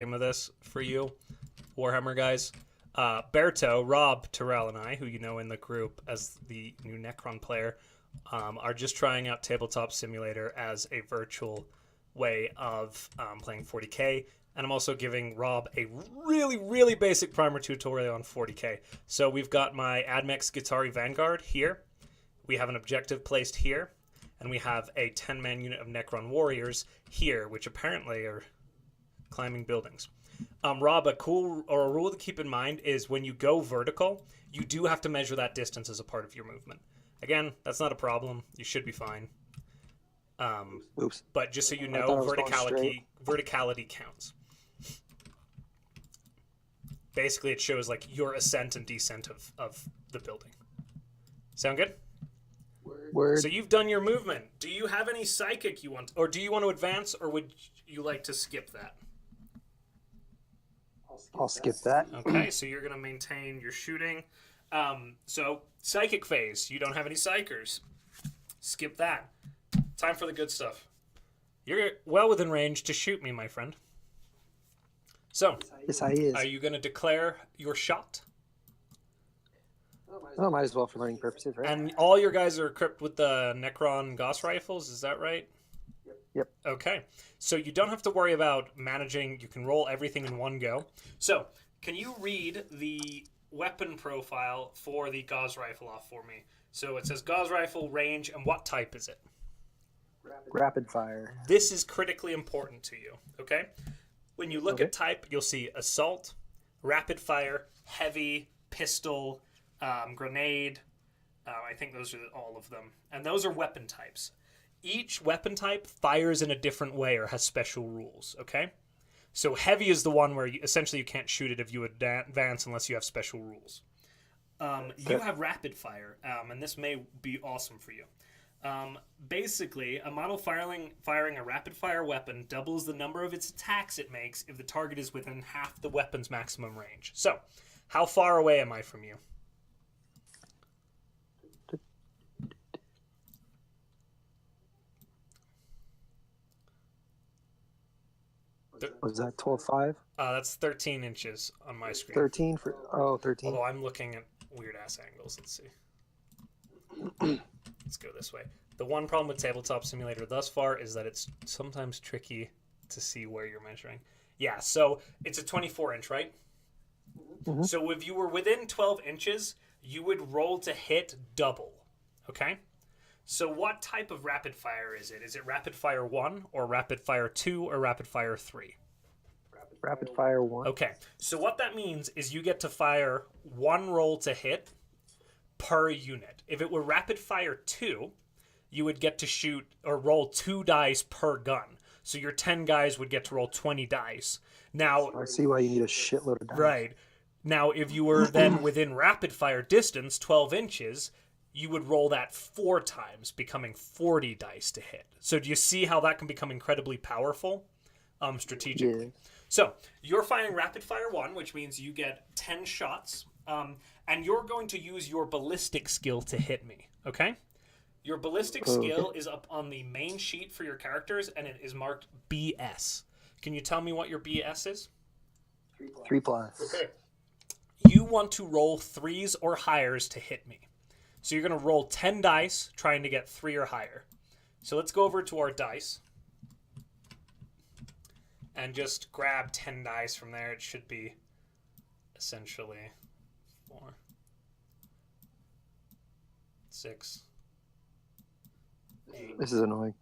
game of this for you, Warhammer guys. Berto, Rob, Terrell, and I, who you know in the group as the new Necron player, are just trying out Tabletop Simulator as a virtual way of playing 40k. And I'm also giving Rob a really, really basic primer tutorial on 40k. So we've got my Admex Guitari Vanguard here. We have an objective placed here. And we have a 10-man unit of Necron Warriors here, which apparently are climbing buildings. Rob, a rule to keep in mind is when you go vertical, you do have to measure that distance as a part of your movement. Again, that's not a problem. You should be fine. Oops. But just so you know, verticality counts. Basically, it shows like your ascent and descent of the building. Sound good? Word. So you've done your movement. Do you have any psychic you want, or do you want to advance, or would you like to skip that? I'll skip that. Okay, so you're going to maintain your shooting. So psychic phase. You don't have any psychers. Skip that. Time for the good stuff. You're well within range to shoot me, my friend. So, Yes, I is. are you going to declare your shot? Oh, might as well for learning purposes, right? And all your guys are equipped with the Necron Gauss rifles, is that right? Yep. Okay, so you don't have to worry about managing. You can roll everything in one go. So, can you read the weapon profile for the Gauss rifle off for me? So it says Gauss rifle, range, and what type is it? Rapid fire. This is critically important to you, okay? When you look Okay. at type, you'll see assault, rapid fire, heavy, pistol, grenade. I think those are all of them. And those are weapon types. Each weapon type fires in a different way or has special rules, okay? So heavy is the one where essentially you can't shoot it if you advance unless you have special rules. You have rapid fire, and this may be awesome for you. Basically, a model firing a rapid fire weapon doubles the number of its attacks it makes if the target is within half the weapon's maximum range. So, how far away am I from you? Was that 12.5? That's 13 inches on my screen. 13 for... Oh, 13. Although I'm looking at weird-ass angles. Let's see. Let's go this way. The one problem with Tabletop Simulator thus far is that it's sometimes tricky to see where you're measuring. Yeah, so it's a 24-inch, right? Mhm. So if you were within 12 inches, you would roll to hit double, okay? So what type of rapid fire is it? Is it rapid fire 1 or rapid fire 2 or rapid fire 3? Rapid fire 1. Okay, so what that means is you get to fire one roll to hit per unit. If it were rapid fire 2, you would get to shoot or roll 2 dice per gun. So your 10 guys would get to roll 20 dice. Now, I see why you need a shitload of dice. right. Now, if you were then within rapid fire distance, 12 inches, you would roll that 4 times, becoming 40 dice to hit. So do you see how that can become incredibly powerful strategically? Yeah. So you're firing rapid fire 1, which means you get 10 shots, and you're going to use your ballistic skill to hit me, okay? Your ballistic skill is up on the main sheet for your characters, and it is marked BS. Can you tell me what your BS is? 3+. Okay. You want to roll 3s or higher to hit me. So you're going to roll 10 dice trying to get 3 or higher. So let's go over to our dice and just grab 10 dice from there. It should be essentially 4, 6, 8. This is annoying.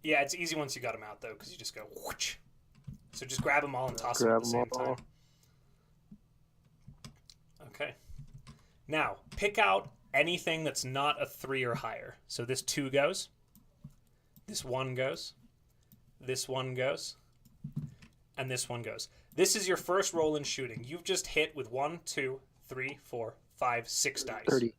Yeah, it's easy once you got them out, though, because you just go whoosh. So just grab them all and toss them at Grab the them same all. time. Okay. Now, pick out anything that's not a 3 or higher. So this 2 goes. This 1 goes. This 1 goes. And this 1 goes. This is your first roll in shooting. You've just hit with 1, 2, 3, 4, 5, 6 dice. 30.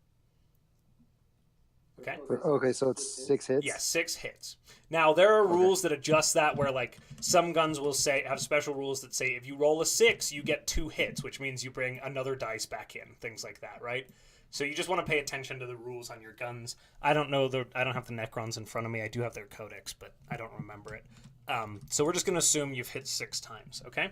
Okay? Okay, so it's 6 hits? Yeah, 6 hits. Now, there are rules that adjust that where, like, some guns will say have special rules that say if you roll a 6, you get 2 hits, which means you bring another dice back in, things like that, right? So you just want to pay attention to the rules on your guns. I don't know, I don't have the Necrons in front of me. I do have their codex, but I don't remember it. So we're just going to assume you've hit 6 times, okay?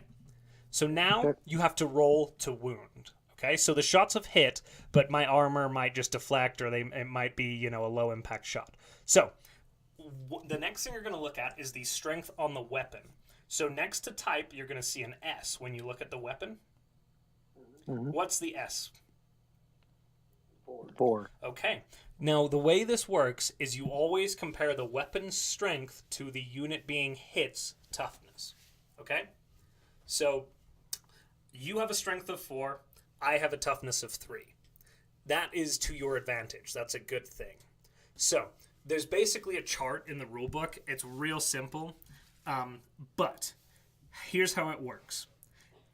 So now Okay. you have to roll to wound. Okay, so the shots have hit, but my armor might just deflect, or it might be a low impact shot. So the next thing you're going to look at is the strength on the weapon. So next to type, you're going to see an S when you look at the weapon. Mhm. What's the S? 4. Okay. Now, the way this works is you always compare the weapon's strength to the unit being hit's toughness. Okay? So, you have a strength of 4. I have a toughness of 3. That is to your advantage. That's a good thing. So, there's basically a chart in the rulebook. It's real simple. But, here's how it works.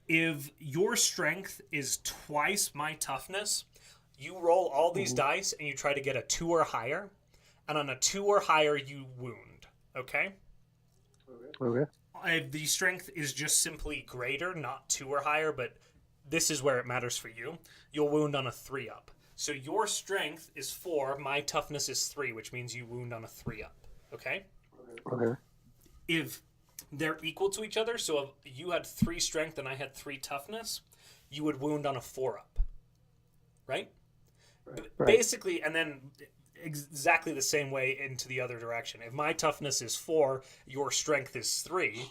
If your strength is twice my toughness, you roll all these dice and you try to get a 2 or higher. And on a 2 or higher, you wound. Okay? Okay. If the strength is just simply greater, not 2 or higher, but this is where it matters for you, you'll wound on a 3 up. So your strength is 4, my toughness is 3, which means you wound on a 3 up. Okay? Okay. If they're equal to each other, so if you had 3 strength and I had 3 toughness, you would wound on a 4 up. Right? Right. Basically, and then exactly the same way into the other direction. If my toughness is 4, your strength is 3,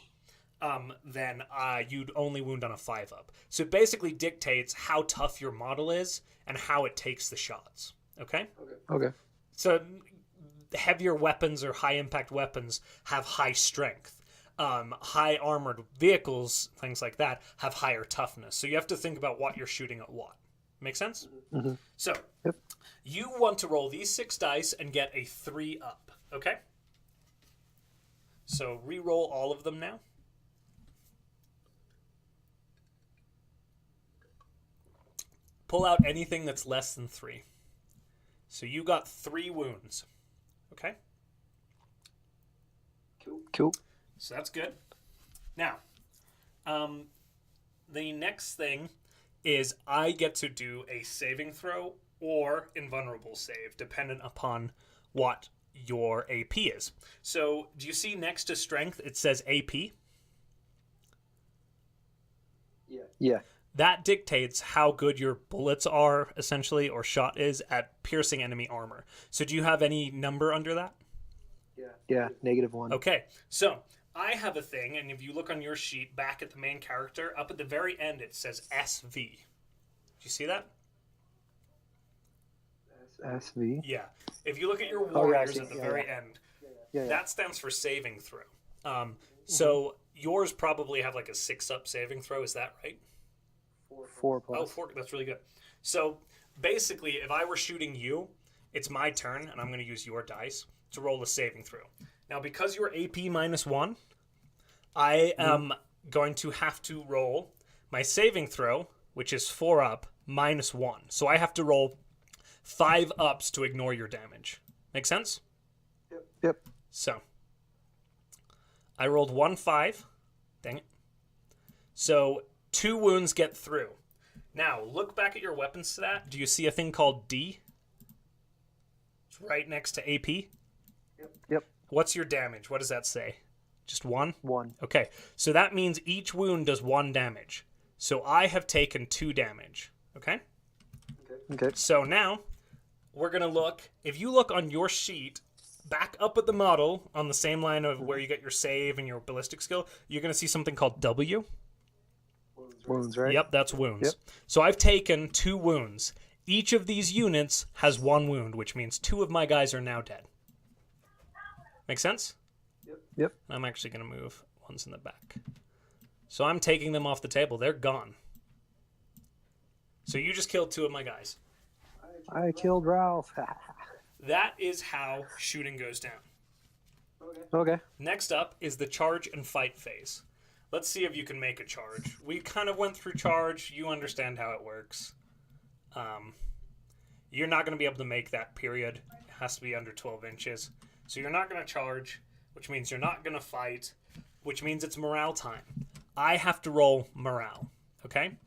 then you'd only wound on a 5 up. So it basically dictates how tough your model is and how it takes the shots. Okay? Okay. So heavier weapons or high impact weapons have high strength. High armored vehicles, things like that, have higher toughness. So you have to think about what you're shooting at what. Make sense? Mm-hmm. So, Yep. you want to roll these 6 dice and get a 3 up, okay? So, re-roll all of them now. Pull out anything that's less than 3. So, you got 3 wounds, okay? Cool. So, that's good. Now, the next thing is I get to do a saving throw or invulnerable save, dependent upon what your AP is. So, do you see next to strength, it says AP? Yeah. That dictates how good your bullets are, essentially, or shot is at piercing enemy armor. So, do you have any number under that? Yeah. -1. Okay, so I have a thing, and if you look on your sheet back at the main character, up at the very end it says SV. Do you see that? SV. Yeah. If you look at your Oh, yeah, I warriors see. at the Yeah, very yeah. end, Yeah. that stands for saving throw. So yours probably have like a 6 up saving throw. Is that right? 4 plus. Oh, 4. That's really good. So basically, if I were shooting you, it's my turn, and I'm going to use your dice to roll a saving throw. Now, because you're AP -1, I am going to have to roll my saving throw, which is 4 up, -1. So I have to roll 5 ups to ignore your damage. Make sense? Yep. So I rolled 1 5. Dang it. So 2 wounds get through. Now, look back at your weapon stat. Do you see a thing called D? It's right next to AP. Yep. What's your damage? What does that say? Just 1? 1. Okay, so that means each wound does 1 damage. So I have taken 2 damage. Okay? Okay. So now, we're going to look. If you look on your sheet, back up at the model, on the same line of where you get your save and your ballistic skill, you're going to see something called W. Wounds, right? Yep, that's wounds. Yep. So I've taken 2 wounds. Each of these units has 1 wound, which means 2 of my guys are now dead. Make sense? Yep. I'm actually going to move ones in the back. So I'm taking them off the table. They're gone. So you just killed 2 of my guys. I killed Ralph. That is how shooting goes down. Okay. Next up is the charge and fight phase. Let's see if you can make a charge. We kind of went through charge. You understand how it works. You're not going to be able to make that period. It has to be under 12 inches. So you're not going to charge, which means you're not going to fight, which means it's morale time. I have to roll morale, okay?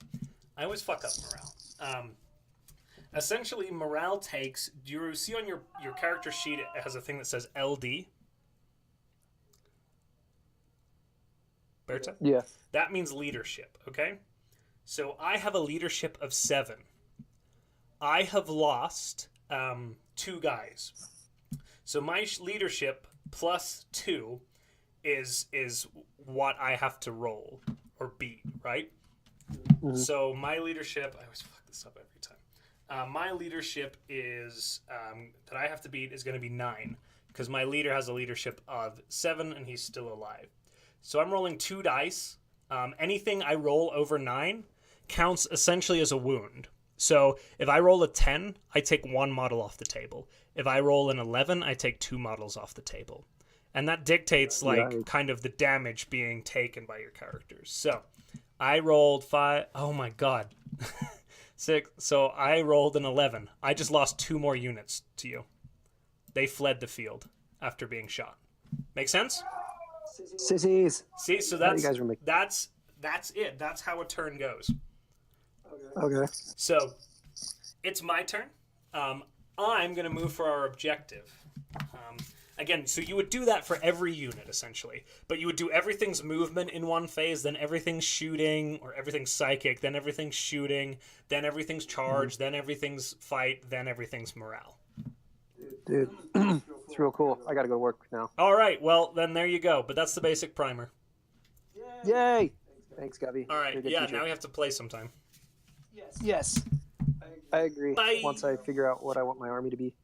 I always fuck up morale. Essentially, morale takes... Do you see on your character sheet, it has a thing that says LD? Berta? Yeah. That means leadership, okay? So I have a leadership of 7. I have lost 2 guys. So my leadership plus 2 is what I have to roll or beat, right? Mhm. So my leadership, I always fuck this up every time. My leadership is that I have to beat is going to be 9 because my leader has a leadership of 7 and he's still alive. So I'm rolling 2 dice. Anything I roll over 9 counts essentially as a wound. So if I roll a 10, I take 1 model off the table. If I roll an 11, I take 2 models off the table. And that dictates Right. kind of the damage being taken by your characters. So I rolled 5. Oh my god. 6. So I rolled an 11. I just lost 2 more units to you. They fled the field after being shot. Make sense? Sissies. See, so You guys were making... that's it. That's how a turn goes. Okay. So it's my turn. I'm going to move for our objective. Again, so you would do that for every unit, essentially. But you would do everything's movement in one phase, then everything's shooting, or everything's psychic, then everything's shooting, then everything's charge, then everything's fight, then everything's morale. Dude, it's real cool. I got to go to work now. All right, well, then there you go. But that's the basic primer. Yay! Thanks, Gabby. All right, You're a good yeah, teacher. now we have to play sometime. Yes. I agree. Bye. Once I figure out what I want my army to be.